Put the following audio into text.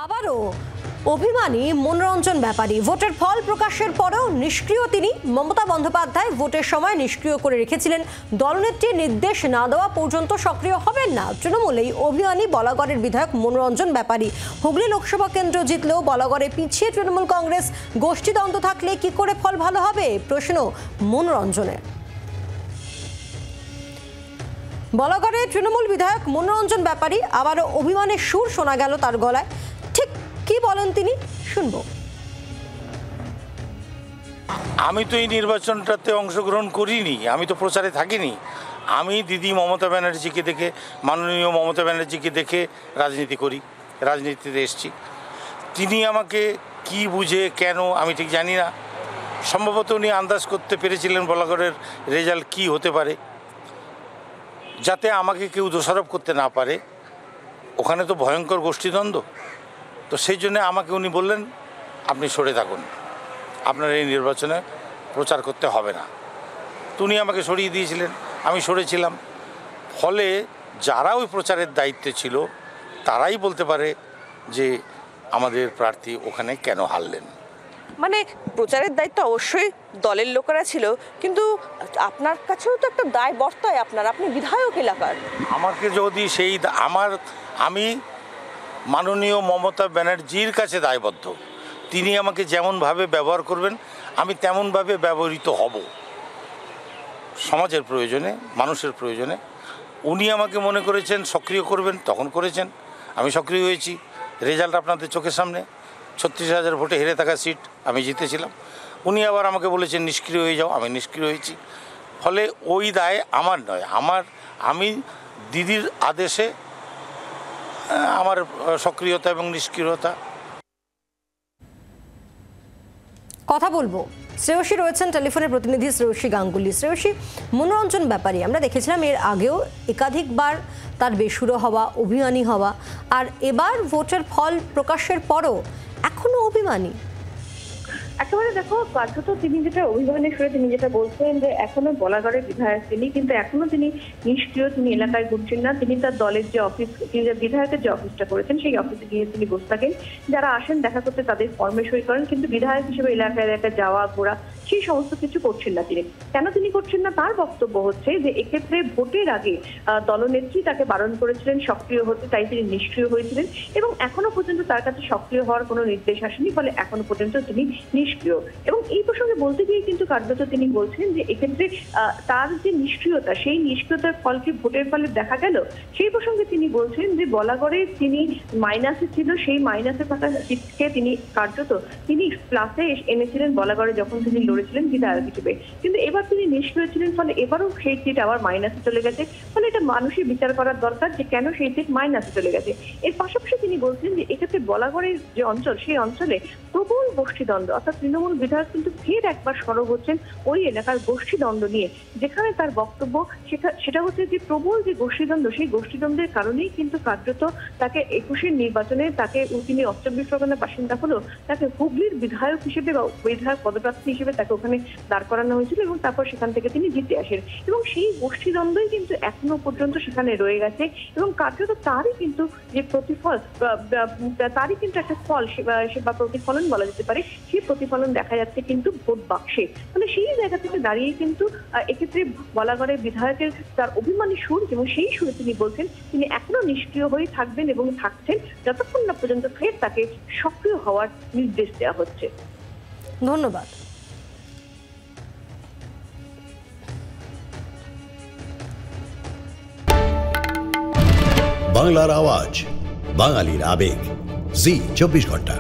আবারও অভিমানী মনোরঞ্জন ব্যাপারী। ভোটের ফল প্রকাশের পরেও নিষ্ক্রিয় তিনি। মমতা বন্দ্যোপাধ্যায় ভোটের সময় নিষ্ক্রিয় করে রেখেছিলেন, দলনেত্রীর নির্দেশ না দেওয়া পর্যন্ত সক্রিয় হবেন না। তৃণমূলেই অভিমানী বলাগড়ের বিধায়ক মনোরঞ্জন ব্যাপারী। হুগলি লোকসভা কেন্দ্র জিতলেও বলাগড়ে পিছিয়ে তৃণমূল কংগ্রেস। গোষ্ঠীদ্বন্দ্ব থাকলে কি করে ফল ভালো হবে, প্রশ্ন মনোরঞ্জনের। বলাগড়ে তৃণমূল বিধায়ক মনোরঞ্জন ব্যাপারী, আবারও অভিমানের সুর শোনা গেল তার গলায়। ঠিক কি বলেন তিনি, শুনবো। আমি তো এই নির্বাচনটাতে অংশগ্রহণ করিনি, আমি তো প্রচারে থাকিনি। আমি দিদি মমতা ব্যানার্জিকে দেখে, মাননীয় মমতা ব্যানার্জিকে দেখে রাজনীতি করি, রাজনীতিতে এসেছি। তিনি আমাকে কি বুঝে কেন আমি ঠিক জানি না। সম্ভবত উনি আন্দাজ করতে পেরেছিলেন বলাগড়ের রেজাল্ট কি হতে পারে, যাতে আমাকে কেউ দোষারোপ করতে না পারে। ওখানে তো ভয়ঙ্কর গোষ্ঠীদ্বন্দ্ব, তো সেই জন্য আমাকে উনি বললেন আপনি সরে থাকুন, আপনার এই নির্বাচনে প্রচার করতে হবে না। তো উনি আমাকে সরিয়ে দিয়েছিলেন, আমি সরেছিলাম। ফলে যারা ওই প্রচারের দায়িত্বে ছিল তারাই বলতে পারে যে আমাদের প্রার্থী ওখানে কেন হারলেন। মানে প্রচারের দায়িত্ব অবশ্যই দলের লোকেরা ছিল, কিন্তু আপনার কাছেও তো একটা দায় বর্তায় আপনি বিধায়ক এলাকার। আমাকে যদি সেই আমি মাননীয় মমতা ব্যানার্জির কাছে দায়বদ্ধ। তিনি আমাকে যেমনভাবে ব্যবহার করবেন আমি তেমনভাবে ব্যবহৃত হব, সমাজের প্রয়োজনে, মানুষের প্রয়োজনে। উনি আমাকে মনে করেছেন সক্রিয় করবেন, তখন করেছেন, আমি সক্রিয় হয়েছি। রেজাল্ট আপনাদের চোখের সামনে, 36,000 ভোটে হেরে থাকা সিট আমি জিতেছিলাম। উনি আবার আমাকে বলেছেন নিষ্ক্রিয় হয়ে যাও, আমি নিষ্ক্রিয় হয়েছি। ফলে ওই দায় আমার নয়, আমি দিদির আদেশে আমার সক্রিয়তা এবং নিষ্ক্রিয়তা। কথা বলবো, শ্রেয়সী রয়েছেন টেলিফোনে, প্রতিনিধি শ্রেয়সী গাঙ্গুলি। শ্রেয়সী, মনোরঞ্জন ব্যাপারী আমরা দেখেছিলাম এর আগেও একাধিকবার তার বেসুরো হওয়া, অভিমানী হওয়া, আর এবার ভোটের ফল প্রকাশের পরও এখনো অভিমানী। একেবারে দেখো, কার্যত তিনি যেটা অভিমানের সুরে তিনি যেটা বলছেন যে এখনো বলাগড়ের বিধায়ক তিনি, কিন্তু এখনো তিনি নিষ্ক্রিয়, তিনি এলাকায় ঘুরছেন না। তিনি তার দলের যে অফিস, তিনি যে বিধায়কের যে অফিসটা করেছেন সেই অফিসে গিয়ে তিনি বসে থাকেন। যারা আসেন দেখা করতে তাদের ফর্মে সই করেন, কিন্তু বিধায়ক হিসেবে এলাকায় এলাকায় যাওয়া ঘোরা সেই সমস্ত কিছু করছেন না তিনি। কেন তিনি করছেন না, তার বক্তব্য হচ্ছে যে এক্ষেত্রে ভোটের আগে দলনেত্রী তাকে বারণ করেছিলেন সক্রিয় হতে, তাই তিনি নিষ্ক্রিয় হয়েছিলেন এবং এখনো পর্যন্ত তার কাছে সক্রিয় হওয়ার কোনো নির্দেশ আসেনি, ফলে এখনো পর্যন্ত তিনি নিষ্ক্রিয়। এবং এই প্রসঙ্গে বলতে গিয়ে কিন্তু কার্যত তিনি বলছেন যে এক্ষেত্রে তার যে নিষ্ক্রিয়তা, সেই নিষ্ক্রিয়তার ফলকে ভোটের ফলে দেখা গেল। সেই প্রসঙ্গে তিনি বলছেন যে বলাগড়ে তিনি মাইনাসে ছিল, সেই মাইনাসে থাকা সিটকে তিনি কার্যত তিনি প্লাসে এনেছিলেন বলাগড়ে যখন তিনি লড়েছিলেন বিধায়ক হিসেবে, কিন্তু এবার তিনি নিষ্ক্রিয় ছিলেন, ফলে এবারও সেই সিট আবার মাইনাসে চলে গেছে। ফলে এটা মানুষের বিচার করার দরকার যে কেন সেই সিট মাইনাসে চলে গেছে। এর পাশাপাশি তিনি বলছেন যে এক্ষেত্রে বলাগড়ের যে অঞ্চল, সেই অঞ্চলে প্রবল গোষ্ঠীদ্বন্দ্ব, অর্থাৎ তৃণমূল বিধায়ক কিন্তু ফের একবার সরব হচ্ছেন ওই এলাকার গোষ্ঠীদ্বন্দ্ব নিয়ে, যেখানে তার বক্তব্য সেটা হচ্ছে যে প্রবল যে গোষ্ঠীদ্বন্দ্ব, সেই গোষ্ঠীদ্বন্দ্বের কারণেই কিন্তু কার্যত তাকে 21-এর নির্বাচনে তাকে, তিনি 24 পরগনার বাসিন্দা হলেও তাকে হুগলির বিধায়ক হিসেবে বা বিধায়ক পদপ্রার্থী হিসেবে তাকে ওখানে দাঁড় করানো হয়েছিল এবং তারপর সেখান থেকে তিনি জিতে আসেন। এবং সেই গোষ্ঠীদ্বন্দ্বই কিন্তু এখনো পর্যন্ত সেখানে রয়ে গেছে এবং কার্যত তারই কিন্তু যে প্রতিফল, তারই কিন্তু একটা ফল বা প্রতিফলন বলা যেতে পারে, সেই প্রতিফলন দেখা যাচ্ছে কিন্তু ভোট বাক্সে। মানে সেই জায়গা থেকে দাঁড়িয়ে কিন্তু এক্ষেত্রে বলাগড়ের বিধায়কের তার অভিমানী সুর, এবং সেই সুরে তিনি বলছেন তিনি এখনো নিষ্ক্রিয় হয়ে থাকবেন এবং থাকছেন যতক্ষণ না পর্যন্ত ফের তাকে সক্রিয় হওয়ার নির্দেশ দেওয়া হচ্ছে। ধন্যবাদ। বাংলার আওয়াজ, বাঙালির আবেগ, জি 24 ঘন্টা।